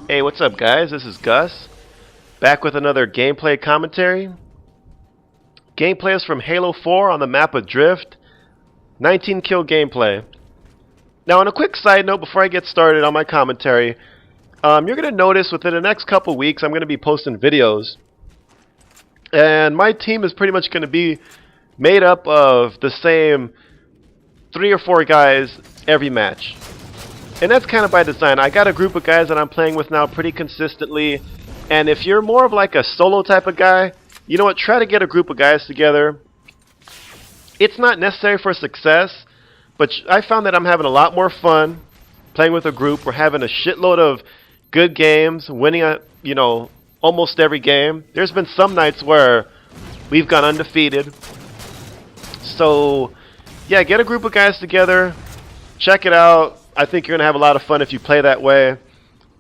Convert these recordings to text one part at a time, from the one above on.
Hey, what's up guys? This is Gus, back with another gameplay commentary. Gameplay is from Halo 4 on the map of Drift. 19 kill gameplay. Now on a quick side note before I get started on my commentary, you're going to notice within the next couple weeks I'm going to be posting videos. And my team is pretty much going to be made up of the same 3 or 4 guys every match. And that's kind of by design. I got a group of guys that I'm playing with now pretty consistently. And if you're more of like a solo type of guy, you know what, try to get a group of guys together. It's not necessary for success, but I found that I'm having a lot more fun playing with a group. We're having a shitload of good games, winning almost every game. There's been some nights where we've gone undefeated. So yeah, get a group of guys together, check it out. I think you're going to have a lot of fun if you play that way.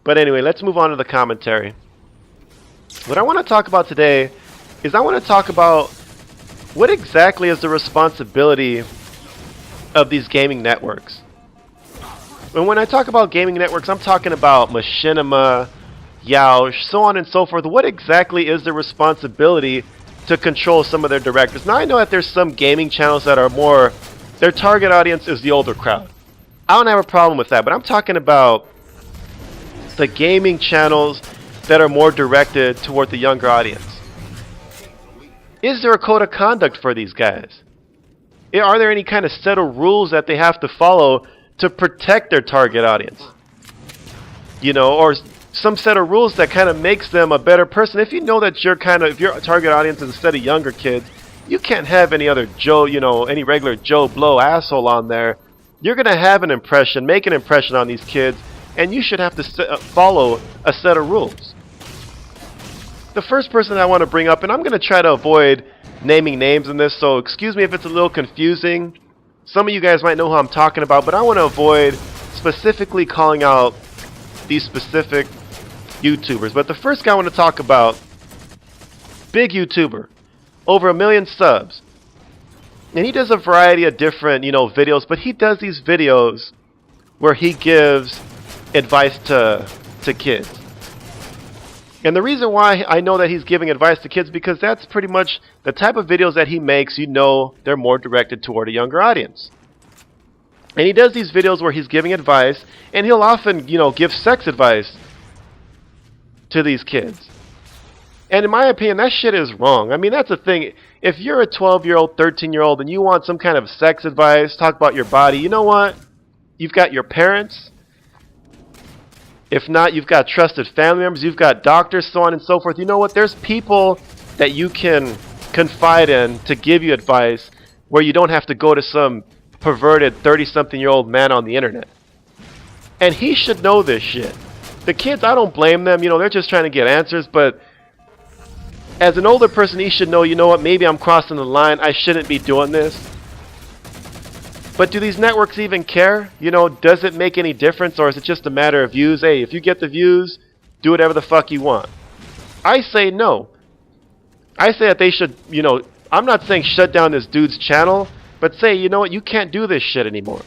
But anyway, let's move on to the commentary. What I want to talk about today is I want to talk about what exactly is the responsibility of these gaming networks. And when I talk about gaming networks, I'm talking about machinima, yeousch, so on and so forth. What exactly is the responsibility to control some of their directors? Now I know that there's some gaming channels that are more, their target audience is the older crowd. I don't have a problem with that, but I'm talking about the gaming channels that are more directed toward the younger audience. Is there a code of conduct for these guys? Are there any kind of set of rules that they have to follow to protect their target audience? You know, or some set of rules that kind of makes them a better person. If you know that if your target audience is instead of younger kids, you can't have any other Joe, any regular Joe Blow asshole on there. You're going to have an impression, make an impression on these kids, and you should have to follow a set of rules. The first person I want to bring up, and I'm going to try to avoid naming names in this, so excuse me if it's a little confusing. Some of you guys might know who I'm talking about, but I want to avoid specifically calling out these specific YouTubers. But the first guy I want to talk about, big YouTuber, over 1 million subs. And he does a variety of different, videos, but he does these videos where he gives advice to kids. And the reason why I know that he's giving advice to kids, because that's pretty much the type of videos that he makes, they're more directed toward a younger audience. And he does these videos where he's giving advice, and he'll often, give sex advice to these kids. And in my opinion, that shit is wrong. I mean, that's the thing. If you're a 12-year-old, 13-year-old, and you want some kind of sex advice, talk about your body, you know what? You've got your parents. If not, you've got trusted family members. You've got doctors, so on and so forth. You know what? There's people that you can confide in to give you advice where you don't have to go to some perverted 30-something-year-old man on the internet. And he should know this shit. The kids, I don't blame them. They're just trying to get answers, but as an older person, he should know, you know what, maybe I'm crossing the line. I shouldn't be doing this. But do these networks even care? Does it make any difference, or is it just a matter of views? Hey, if you get the views, do whatever the fuck you want. I say no. I say that they should, I'm not saying shut down this dude's channel, but say, you know what, you can't do this shit anymore.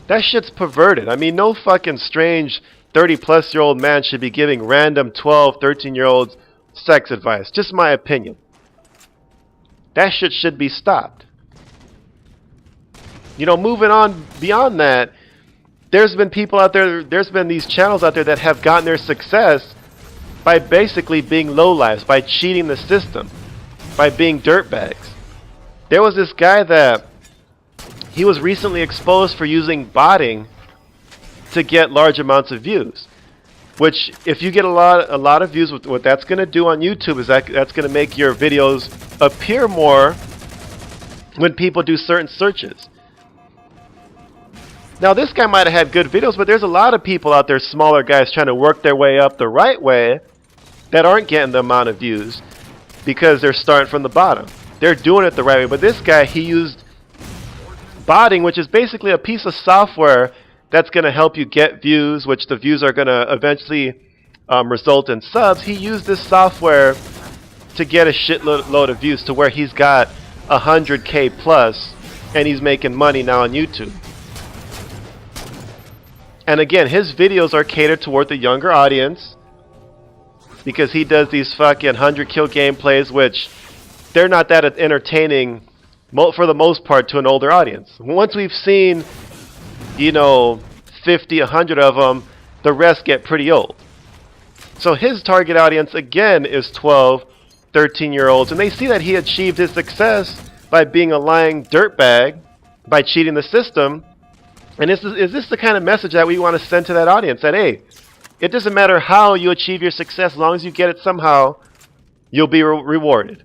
That shit's perverted. I mean, no fucking strange 30-plus-year-old man should be giving random 12, 13-year-olds sex advice. Just my opinion. That shit should be stopped. Moving on beyond that, there's been people out there, there's been these channels out there that have gotten their success by basically being lowlifes, by cheating the system, by being dirtbags. There was this guy that he was recently exposed for using botting to get large amounts of views. Which, if you get a lot of views, what that's going to do on YouTube is that's going to make your videos appear more when people do certain searches. Now, this guy might have had good videos, but there's a lot of people out there, smaller guys, trying to work their way up the right way that aren't getting the amount of views because they're starting from the bottom. They're doing it the right way, but this guy, he used botting, which is basically a piece of software that's going to help you get views, which the views are going to eventually result in subs. He used this software to get a shitload of views to where he's got 100K plus, and he's making money now on YouTube. And again, his videos are catered toward the younger audience because he does these fucking 100 kill gameplays, which they're not that entertaining for the most part to an older audience. Once we've seen, you know, 50, 100 of them, the rest get pretty old. So his target audience again is 12, 13-year-olds, and they see that he achieved his success by being a lying dirtbag, by cheating the system. And is this the kind of message that we want to send to that audience? That, hey, it doesn't matter how you achieve your success, as long as you get it somehow, you'll be rewarded.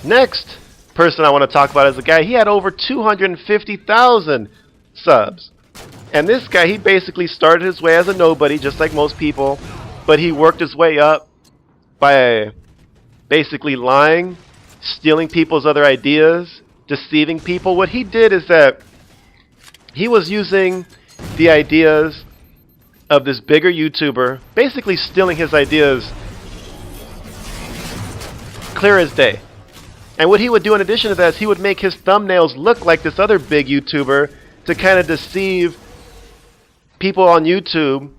Next person I want to talk about is a guy, he had over 250,000 subs. And this guy, he basically started his way as a nobody, just like most people, but he worked his way up by basically lying, stealing people's other ideas, deceiving people. What he did is that he was using the ideas of this bigger YouTuber, basically stealing his ideas clear as day. And what he would do in addition to that is he would make his thumbnails look like this other big YouTuber to kind of deceive people on YouTube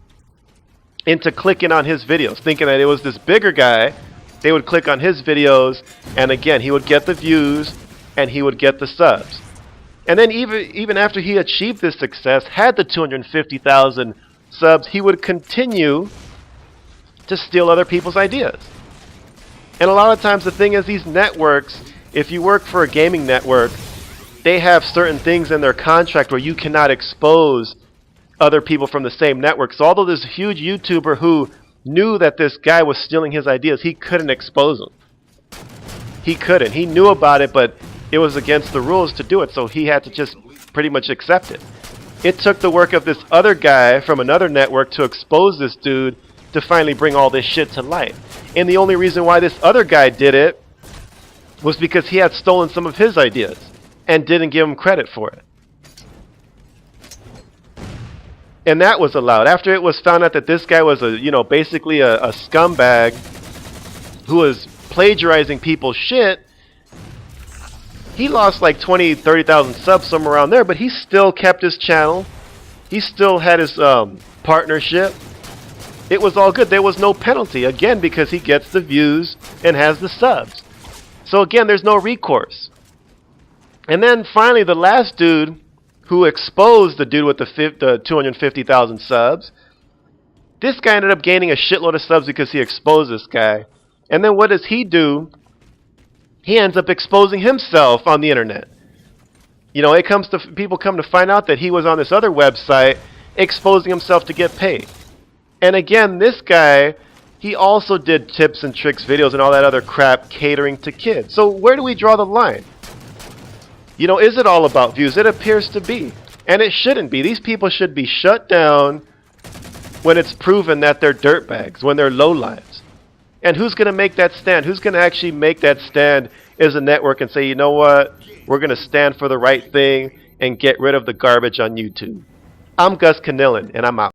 into clicking on his videos, thinking that it was this bigger guy. They would click on his videos, and again, he would get the views and he would get the subs. And then even after he achieved this success, had the 250,000 subs, he would continue to steal other people's ideas. And a lot of times the thing is, these networks, if you work for a gaming network, they have certain things in their contract where you cannot expose other people from the same network. So although this huge YouTuber who knew that this guy was stealing his ideas, he couldn't expose him. He couldn't. He knew about it, but it was against the rules to do it, so he had to just pretty much accept it. It took the work of this other guy from another network to expose this dude to finally bring all this shit to light. And the only reason why this other guy did it was because he had stolen some of his ideas and didn't give him credit for it. And that was allowed. After it was found out that this guy was basically a scumbag who was plagiarizing people's shit, he lost like 20, 30,000 subs, somewhere around there, but he still kept his channel. He still had his partnership. It was all good. There was no penalty, again, because he gets the views and has the subs. So again, there's no recourse. And then finally, the last dude who exposed the dude with the 250,000 subs, this guy ended up gaining a shitload of subs because he exposed this guy. And then what does he do? He ends up exposing himself on the internet. You know, people come to find out that he was on this other website exposing himself to get paid. And again, this guy, he also did tips and tricks videos and all that other crap catering to kids. So where do we draw the line? You know, is it all about views? It appears to be. And it shouldn't be. These people should be shut down when it's proven that they're dirtbags, when they're lowlives. And who's going to make that stand? Who's going to actually make that stand as a network and say, you know what, we're going to stand for the right thing and get rid of the garbage on YouTube? I'm GusCunnilin, and I'm out.